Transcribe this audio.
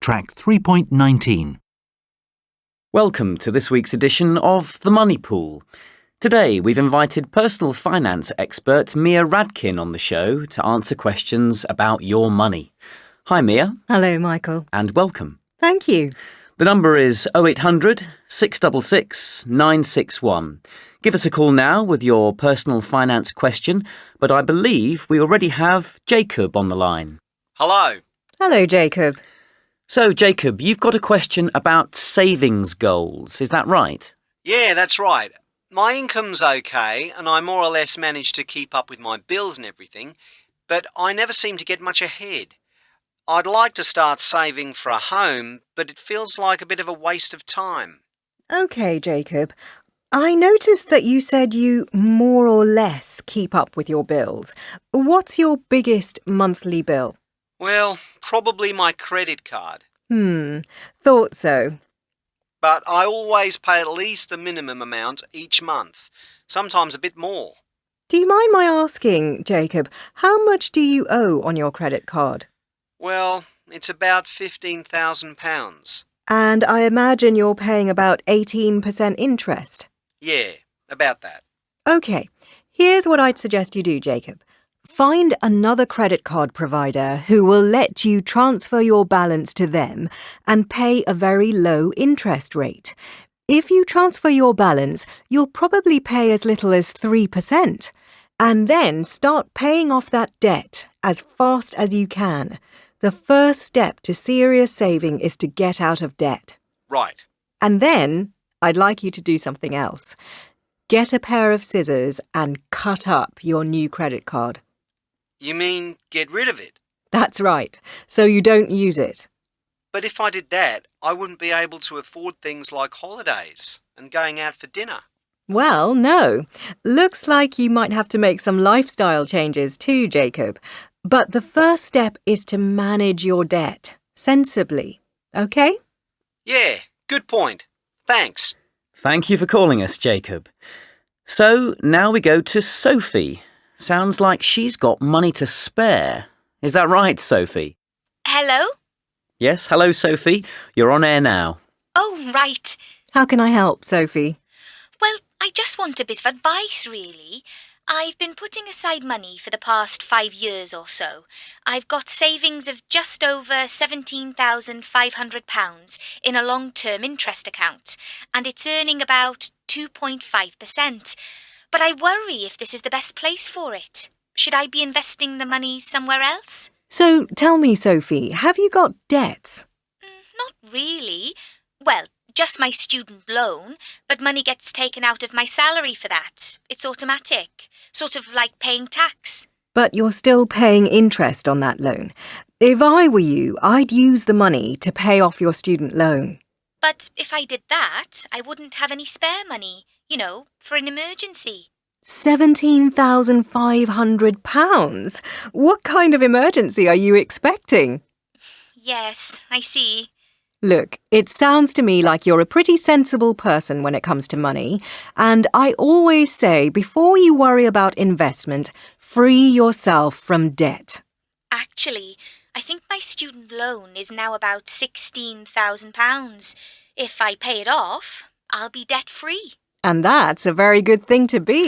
Track 3.19. Welcome to this week's edition of The Money Pool. Today we've invited personal finance expert Mia Radkin on the show to answer questions about your money. Hi Mia. Hello, Michael. And welcome. Thank you. The number is 0800 666 961. Give us a call now with your personal finance question, but I believe we already have Jacob on the line. Hello. Hello, Jacob. So, Jacob, you've got a question about savings goals, is that right? Yeah, that's right. My income's okay, and I more or less manage to keep up with my bills and everything, but I never seem to get much ahead. I'd like to start saving for a home, but it feels like a bit of a waste of time. OK, Jacob. I noticed that you said you more or less keep up with your bills. What's your biggest monthly bill? Well, probably my credit card. Thought so. But I always pay at least the minimum amount each month, sometimes a bit more. Do you mind my asking, Jacob, how much do you owe on your credit card? Well, it's about £15,000. And I imagine you're paying about 18% interest. Yeah, about that. OK, here's what I'd suggest you do, Jacob. Find another credit card provider who will let you transfer your balance to them and pay a very low interest rate. If you transfer your balance, you'll probably pay as little as 3%. And then start paying off that debt as fast as you can. The first step to serious saving is to get out of debt. Right. And then I'd like you to do something else. Get a pair of scissors and cut up your new credit card. You mean get rid of it? That's right, so you don't use it. But if I did that, I wouldn't be able to afford things like holidays and going out for dinner. Well, no. Looks like you might have to make some lifestyle changes too, Jacob. But the first step is to manage your debt sensibly, OK? Yeah, good point. Thanks. Thank you for calling us, Jacob. So, now we go to Sophie. Sounds like she's got money to spare. Is that right, Sophie? Hello? Yes, hello, Sophie. You're on air now. Oh, right. How can I help, Sophie? Well, I just want a bit of advice, really. I've been putting aside money for the past 5 years or so. I've got savings of just over £17,500 in a long-term interest account, and it's earning about 2.5%. But I worry if this is the best place for it. Should I be investing the money somewhere else? So tell me, Sophie, have you got debts? Not really. Well, just my student loan, but money gets taken out of my salary for that. It's automatic, sort of like paying tax. But you're still paying interest on that loan. If I were you, I'd use the money to pay off your student loan. But if I did that, I wouldn't have any spare money, for an emergency. £17,500? What kind of emergency are you expecting? Yes, I see. Look, it sounds to me like you're a pretty sensible person when it comes to money, and I always say before you worry about investment, free yourself from debt. Actually, I think my student loan is now about £16,000. If I pay it off, I'll be debt-free. And that's a very good thing to be.